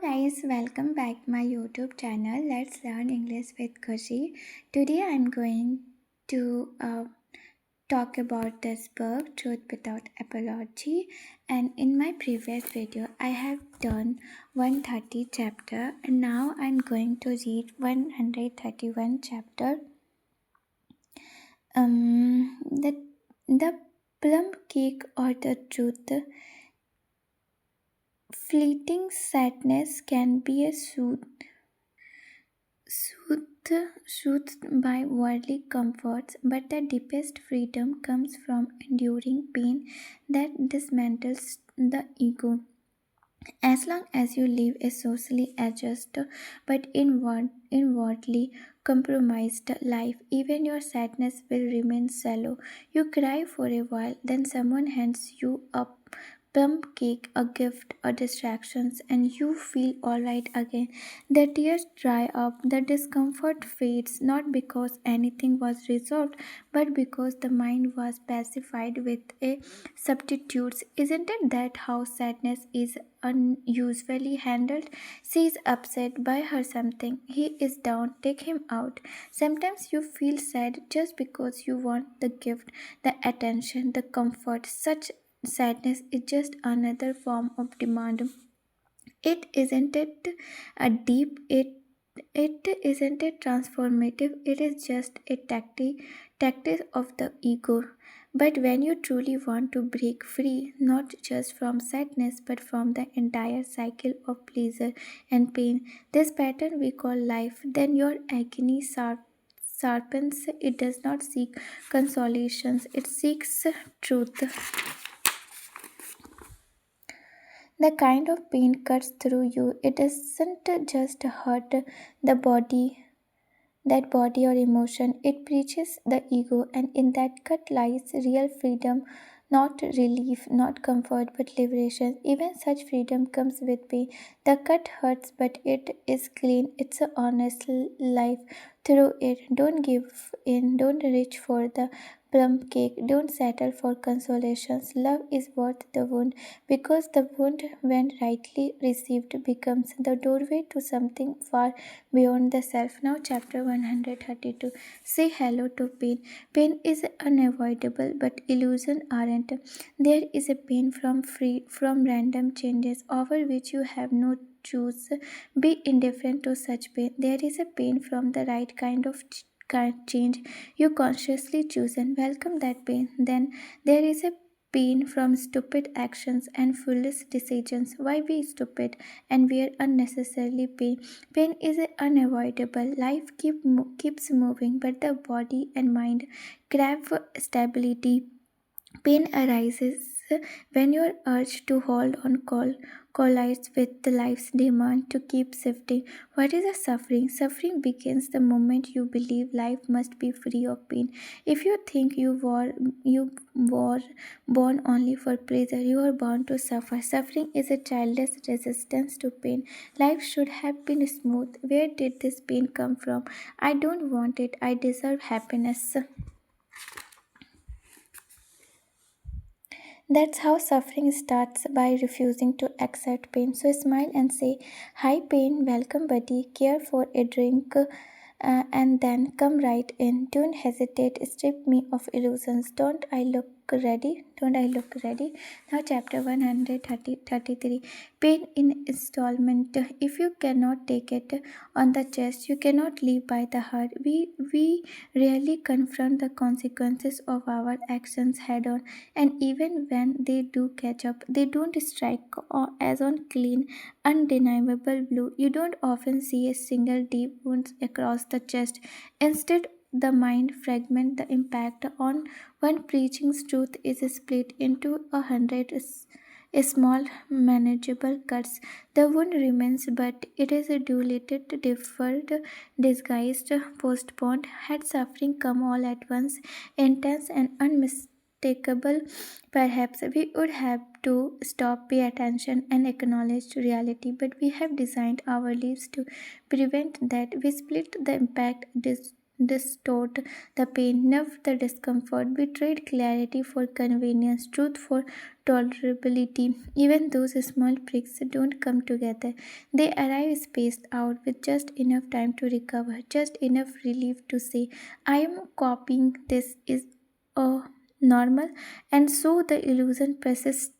guys, welcome back to my YouTube channel. Let's learn English with Khushi. Today I'm going to talk about this book, Truth Without Apology. And in my previous video, I have done 130 chapter, and now I'm going to read 131 chapter. The plum cake or the truth. Fleeting sadness can be soothed by worldly comforts, but the deepest freedom comes from enduring pain that dismantles the ego. As long as you live a socially adjusted but inwardly compromised life, even your sadness will remain shallow. You cry for a while, then someone hands you a plum cake, a gift, or distractions, and you feel alright again. The tears dry up, the discomfort fades, not because anything was resolved, but because the mind was pacified with a substitutes. Isn't it that how sadness is unusually handled? She is upset, buy her something. He is down, take him out. Sometimes you feel sad just because you want the gift, the attention, the comfort. Such sadness is just another form of demand. It isn't it a deep it isn't it transformative, it is just a tactic of the ego. But when you truly want to break free, not just from sadness but from the entire cycle of pleasure and pain, this pattern we call life, then your agony sharpens. It does not seek consolations, it seeks truth. The kind of pain cuts through you. It doesn't just hurt the body, that body or emotion. It breaches the ego, and in that cut lies real freedom, not relief, not comfort, but liberation. Even such freedom comes with pain. The cut hurts, but it is clean. It's a honest life through it. Don't give in. Don't reach for the plum cake. Don't settle for consolations. Love is worth the wound, because the wound, when rightly received, becomes the doorway to something far beyond the self. Now, chapter 132. Say hello to pain. Pain is unavoidable, but illusions aren't. There is a pain from random changes over which you have no choose. Be indifferent to such pain. There is a pain from the right kind of change you consciously choose, and welcome that pain. Then there is a pain from stupid actions and foolish decisions. Why be stupid and wear unnecessarily pain? Pain is unavoidable. Life keeps moving, but the body and mind crave stability. Pain arises when your urge to hold on collides with the life's demand to keep shifting. What is a suffering? Suffering begins the moment you believe life must be free of pain. If you think you were born only for pleasure, you are born to suffer. Suffering is a childless resistance to pain. Life should have been smooth. Where did this pain come from? I don't want it. I deserve happiness. That's how suffering starts, by refusing to accept pain. So smile and say, "Hi, pain, welcome, buddy. Care for a drink, and then come right in. Don't hesitate. Strip me of illusions. Don't I look ready? Now, chapter 133. Pain in installment. If you cannot take it on the chest, you cannot live by the heart. We rarely confront the consequences of our actions head on, and even when they do catch up, they don't strike as on clean, undeniable blue. You don't often see a single deep wound across the chest. Instead, the mind fragment. The impact on one preaching truth is split into 100 small manageable cuts. The wound remains, but it is diluted, deferred, disguised, postponed. Had suffering come all at once, intense and unmistakable, perhaps we would have to stop, pay attention, and acknowledge reality. But we have designed our lives to prevent that. We split the impact, distort the pain, nerve the discomfort. We trade clarity for convenience, truth for tolerability. Even those small pricks don't come together. They arrive spaced out with just enough time to recover, just enough relief to say, I am copying, this is a normal, and so the illusion persists.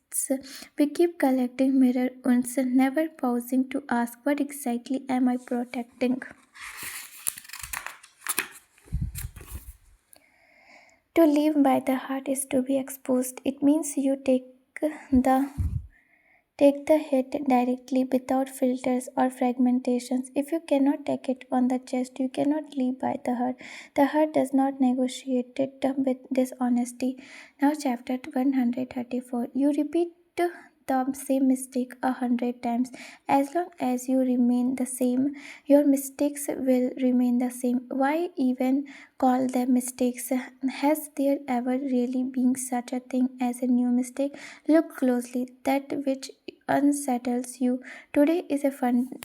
We keep collecting mirror wounds, never pausing to ask, what exactly am I protecting? To live by the heart is to be exposed. It means you the the hit directly without filters or fragmentations. If you cannot take it on the chest, you cannot live by the heart. The heart does not negotiate it with dishonesty. Now, chapter 134. You repeat the same mistake 100 times. As long as you remain the same, your mistakes will remain the same. Why even call them mistakes? Has there ever really been such a thing as a new mistake? Look closely. That which unsettles you today is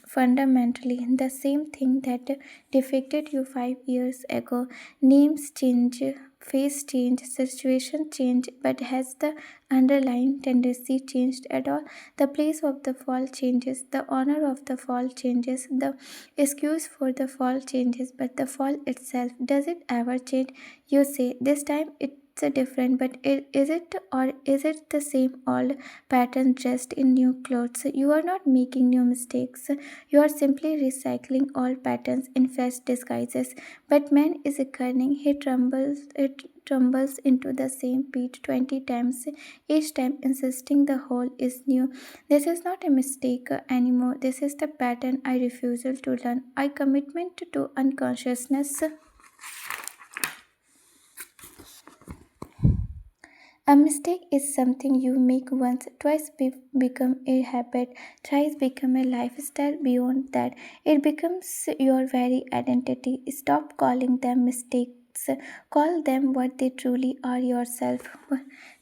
fundamentally the same thing that defected you 5 years ago. Names change, face change, situation change, but has the underlying tendency changed at all? The place of the fall changes, the honor of the fall changes, the excuse for the fall changes, but the fall itself, does it ever change? You say, this time it's a different, but is it, or is it the same old pattern dressed in new clothes? You are not making new mistakes. You are simply recycling old patterns in fresh disguises. But man is a cunning. He tumbles into the same pit 20 times, each time insisting the whole is new. This is not a mistake anymore. This is the pattern I refusal to learn. I commitment to unconsciousness. A mistake is something you make once, twice become a habit, thrice become a lifestyle. Beyond that, it becomes your very identity. Stop calling them mistakes. Call them what they truly are, yourself.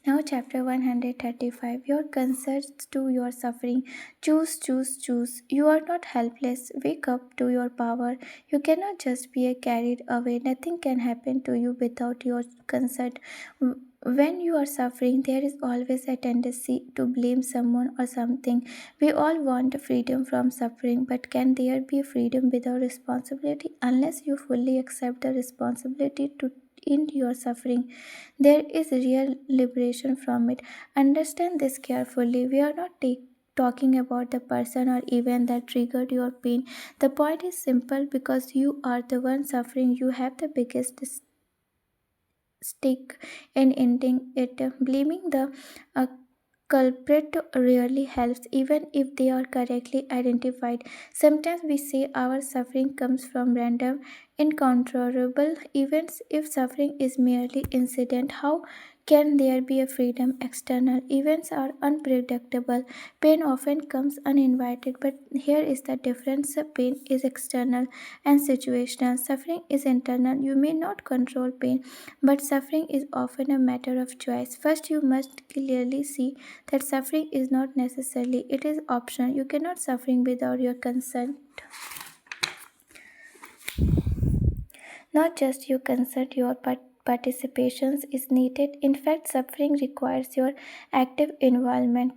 Now, chapter 135. Your concerns to your suffering. Choose, choose, choose. You are not helpless. Wake up to your power. You cannot just be carried away. Nothing can happen to you without your consent. When you are suffering, there is always a tendency to blame someone or something. We all want freedom from suffering, but can there be freedom without responsibility? Unless you fully accept the responsibility to end your suffering, there is real liberation from it. Understand this carefully. We are not talking about the person or event that triggered your pain. The point is simple: because you are the one suffering, you have the biggest stake in ending it. Blaming the uh, culprit rarely helps, even if they are correctly identified. Sometimes we say our suffering comes from random, incontrollable events. If suffering is merely incident, how can there be a freedom? External events are unpredictable. Pain often comes uninvited, but here is the difference: pain is external and situational, suffering is internal. You may not control pain, but suffering is often a matter of choice. First, you must clearly see that suffering is not necessarily, it is optional. You cannot suffering without your consent. Not just your consent, your participations is needed. In fact, suffering requires your active involvement.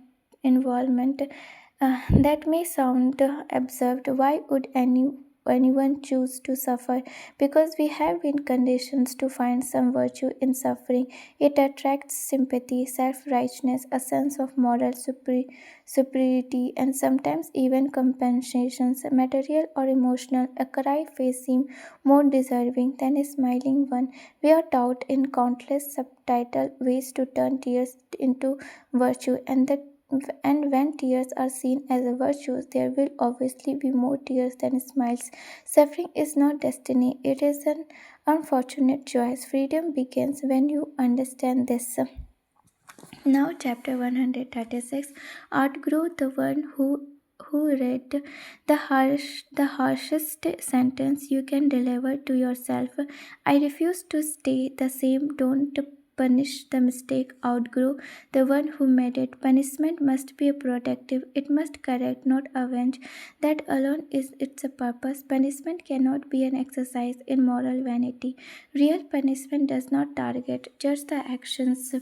That may sound absurd. Why would anyone choose to suffer? Because we have been conditioned to find some virtue in suffering. It attracts sympathy, self-righteousness, a sense of moral superiority, and sometimes even compensations, material or emotional. A cry face seem more deserving than a smiling one. We are taught in countless subtitle ways to turn tears into virtue, and when tears are seen as a virtue, there will obviously be more tears than smiles. Suffering is not destiny, it is an unfortunate choice. Freedom begins when you understand this. Now, chapter 136. Outgrow the one who read the harshest sentence you can deliver to yourself. I refuse to stay the same. Don't punish the mistake, outgrow the one who made it. Punishment must be protective, it must correct, not avenge. That alone is its purpose. Punishment cannot be an exercise in moral vanity. Real punishment does not target just the actions,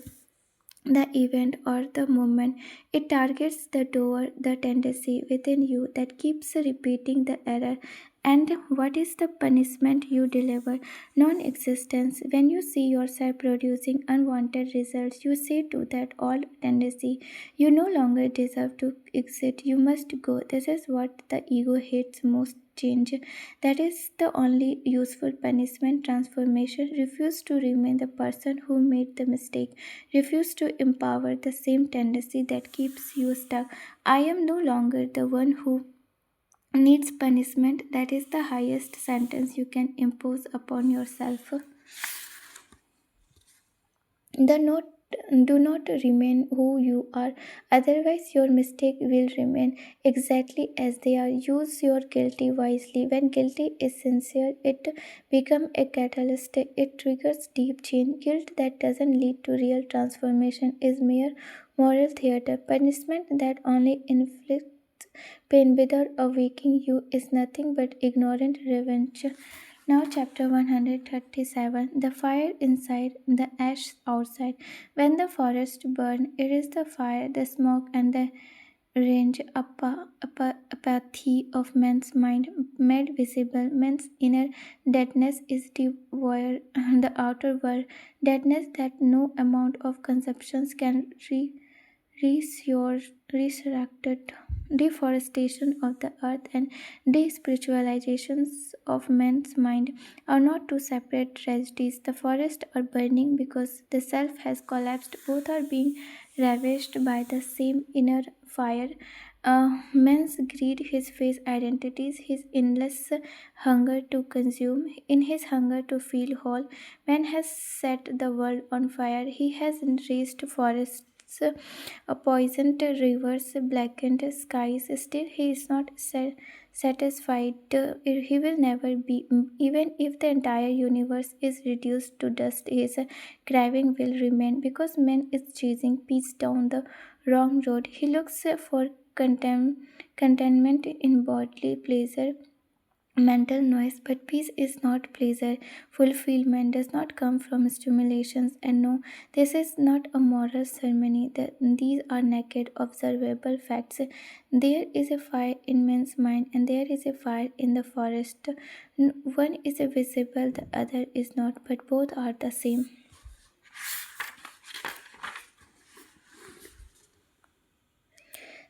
the event, or the moment. It targets the door, the tendency within you that keeps repeating the error. And what is the punishment you deliver? Non existence. When you see yourself producing unwanted results, you say to that old tendency, you no longer deserve to exist, you must go. This is what the ego hates most, change. That is the only useful punishment. Transformation. Refuse to remain the person who made the mistake. Refuse to empower the same tendency that keeps you stuck. I am no longer the one who needs punishment. That is the highest sentence you can impose upon yourself. The not Do not remain who you are, otherwise your mistake will remain exactly as they are. Use your guilty wisely. When guilty is sincere, it becomes a catalyst. It triggers deep change. Guilt that doesn't lead to real transformation is mere moral theater. Punishment that only inflicts pain without awakening you is nothing but ignorant revenge. Now, chapter 137. The fire inside, the ash outside. When the forest burns, it is the fire, the smoke, and the range apathy of man's mind made visible. Man's inner deadness is devoid the outer world, deadness that no amount of conceptions can resurrected. Deforestation of the earth and despiritualizations of man's mind are not two separate tragedies. The forests are burning because the self has collapsed. Both are being ravaged by the same inner fire. Man's greed, his face identities, his endless hunger to consume, in his hunger to feel whole, man has set the world on fire. He has raised forests, poisoned rivers, blackened skies. Still, he is not satisfied. He will never be. Even if the entire universe is reduced to dust, his craving will remain because man is chasing peace down the wrong road. He looks for contentment in bodily pleasure, mental noise, but peace is not pleasure. Fulfillment does not come from stimulations. And no, this is not a moral ceremony. These are naked observable facts. There is a fire in man's mind, and there is a fire in the forest. One is visible, the other is not, but both are the same.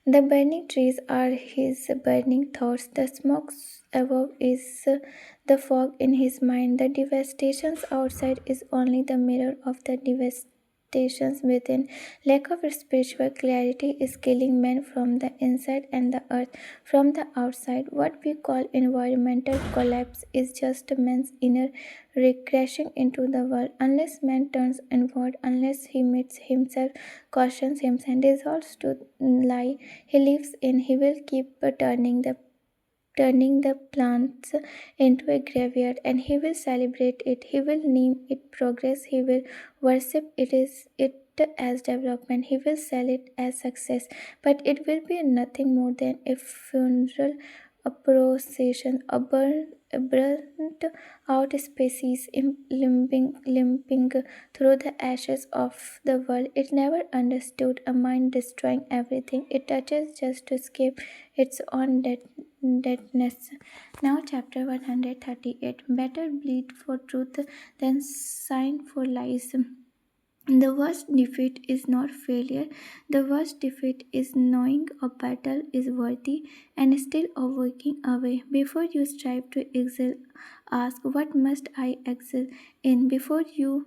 The burning trees are his burning thoughts. The smoke above is the fog in his mind. The devastations outside is only the mirror of the devastations within. Lack of spiritual clarity is killing men from the inside and the earth from the outside. What we call environmental collapse is just man's inner crashing into the world. Unless man turns inward, unless he meets himself, cautions himself, and resolves to lie he lives in, he will keep turning the plants into a graveyard, and he will celebrate it. He will name it progress. He will worship it as development. He will sell it as success, but it will be nothing more than a funeral a procession, a burnt out species limping through the ashes of the world. It never understood a mind destroying everything it touches just to escape its own deadness. Now, chapter 138. Better bleed for truth than sign for lies. The worst defeat is not failure. The worst defeat is knowing a battle is worthy and still walking away. Before you strive to excel, ask, what must I excel in? Before you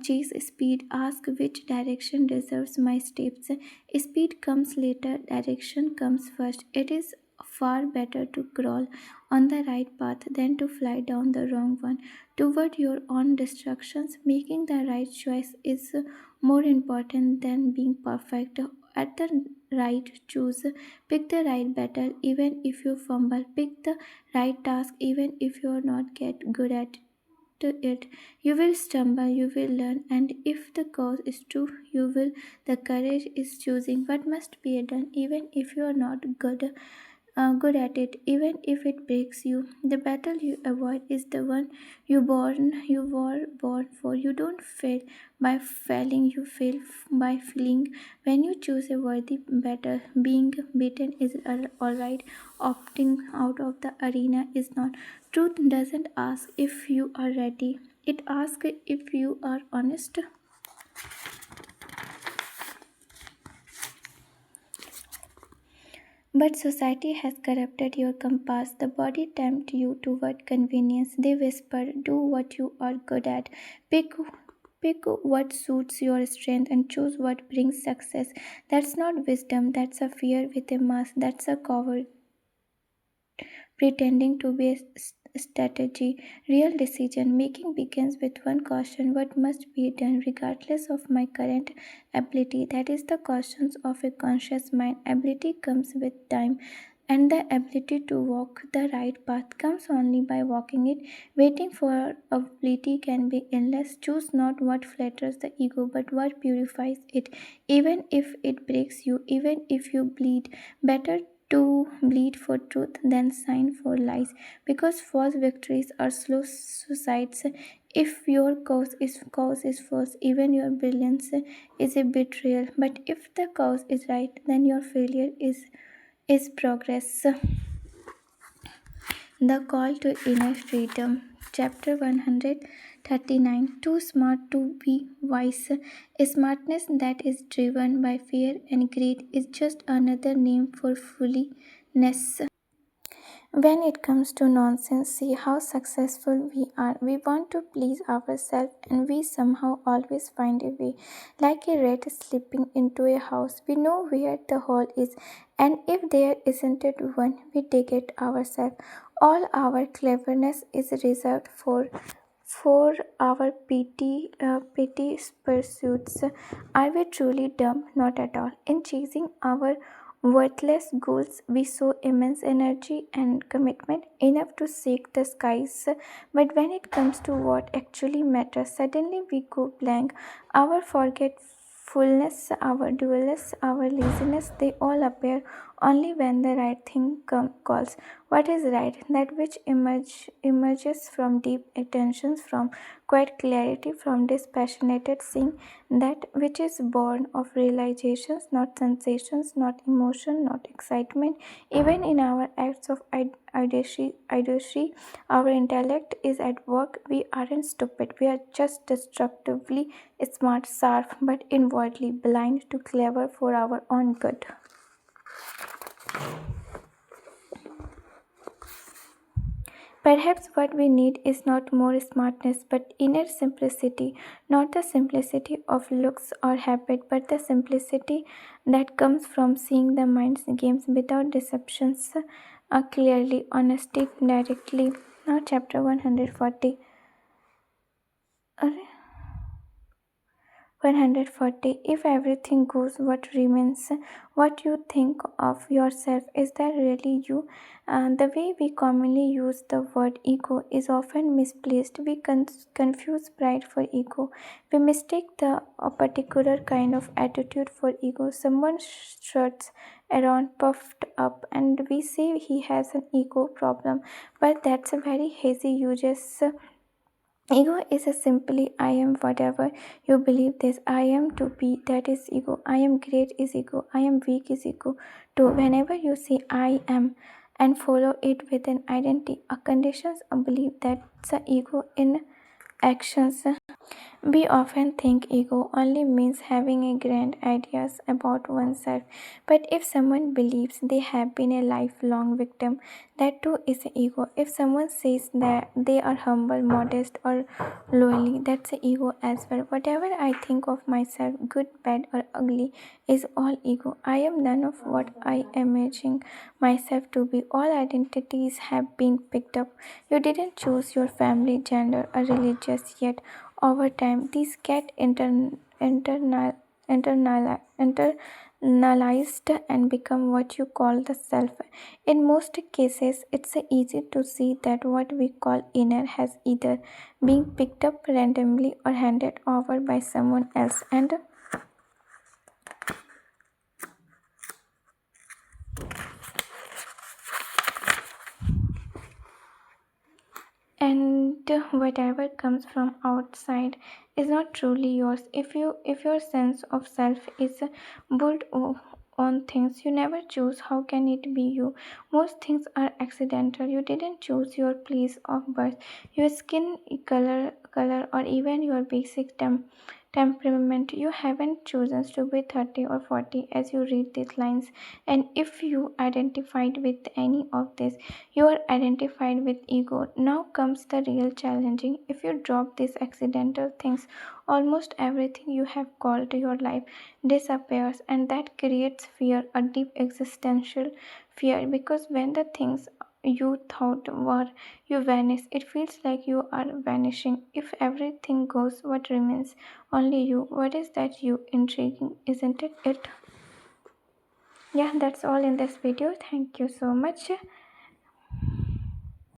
chase speed, ask, which direction deserves my steps. Speed comes later, direction comes first. It is far better to crawl on the right path than to fly down the wrong one toward your own destructions. Making the right choice is more important than being perfect at the right choose. Pick the right battle even if you fumble. Pick the right task even if you are not get good at it. to it. You will stumble, you will learn, and if the cause is true, you will. The courage is choosing what must be done, even if you are not good at it, even if it breaks you. The battle you avoid is the one you were born for. You don't fail by failing, you fail by failing. When you choose a worthy battle, being beaten is alright. Opting out of the arena is not. Truth doesn't ask if you are ready. It asks if you are honest. But society has corrupted your compass. The body tempts you toward convenience. They whisper, do what you are good at. Pick Pick what suits your strength and choose what brings success. That's not wisdom, that's a fear with a mask. That's a coward pretending to be a strategy. Real decision making begins with one caution: what must be done regardless of my current ability. That is the cautions of a conscious mind. Ability comes with time, and the ability to walk the right path comes only by walking it. Waiting for ability can be endless. Choose not what flatters the ego, but what purifies it. Even if it breaks you, even if you bleed, better to bleed for truth than sign for lies, because false victories are slow suicides. If your cause is false, even your brilliance is a betrayal. But if the cause is right, then your failure is progress. The Call to Inner Freedom, Chapter 139. Too smart to be wise. A smartness that is driven by fear and greed is just another name for foolishness. When it comes to nonsense, see how successful we are. We want to please ourselves and we somehow always find a way. Like a rat slipping into a house, we know where the hole is, and if there isn't one, we dig it ourselves. All our cleverness is reserved for our petty pursuits. Are we truly dumb? Not at all. In chasing our worthless goals, we show immense energy and commitment, enough to shake the skies. But when it comes to what actually matters, suddenly we go blank. Our forgetfulness, our dullness, our laziness, they all appear only when the right thing calls. What is right? That which emerges from deep attentions, from quiet clarity, from dispassionate seeing, that which is born of realizations, not sensations, not emotion, not excitement. Even in our acts of idolatry, our intellect is at work. We aren't stupid, we are just destructively smart, sharp, but inwardly blind to clever for our own good. Perhaps what we need is not more smartness but inner simplicity, not the simplicity of looks or habit, but the simplicity that comes from seeing the mind's games without deceptions, clearly, honesty, directly. Now, chapter 140. 140. If everything goes, what remains? What you think of yourself, is that really you? The way we commonly use the word ego is often misplaced. We confuse pride for ego. We mistake a particular kind of attitude for ego. Someone struts around puffed up, and we say he has an ego problem, but that's a very hazy uses. Ego is a simply I am whatever you believe this. I am to be, that is ego. I am great is ego. I am weak is ego. Too. Whenever you say I am and follow it with an identity, a conditions, a belief, that's a ego in actions. We often think ego only means having a grand ideas about oneself, but if someone believes they have been a lifelong victim, that too is ego. If someone says that they are humble, modest, or lowly, that's ego as well. Whatever I think of myself, good, bad, or ugly, is all ego. I am none of what I imagine myself to be. All identities have been picked up. You didn't choose your family, gender, or religious yet. Over time, these get nullized and become what you call the self. In most cases, it's easy to see that what we call inner has either been picked up randomly or handed over by someone else, and whatever comes from outside is not truly yours. If your sense of self is built on things you never choose, how can it be you? Most things are accidental. You didn't choose your place of birth, your skin color, or even your basic temperament. You haven't chosen to be 30 or 40 as you read these lines. And if you identified with any of this, you are identified with ego. Now comes the real challenging. If you drop these accidental things, almost everything you have called your life disappears, and that creates fear, a deep existential fear, because when the things you thought were you vanish, it feels like you are vanishing. If everything goes, what remains? Only you. What is that you? Intriguing, isn't it? Yeah, that's all in this video. Thank you so much.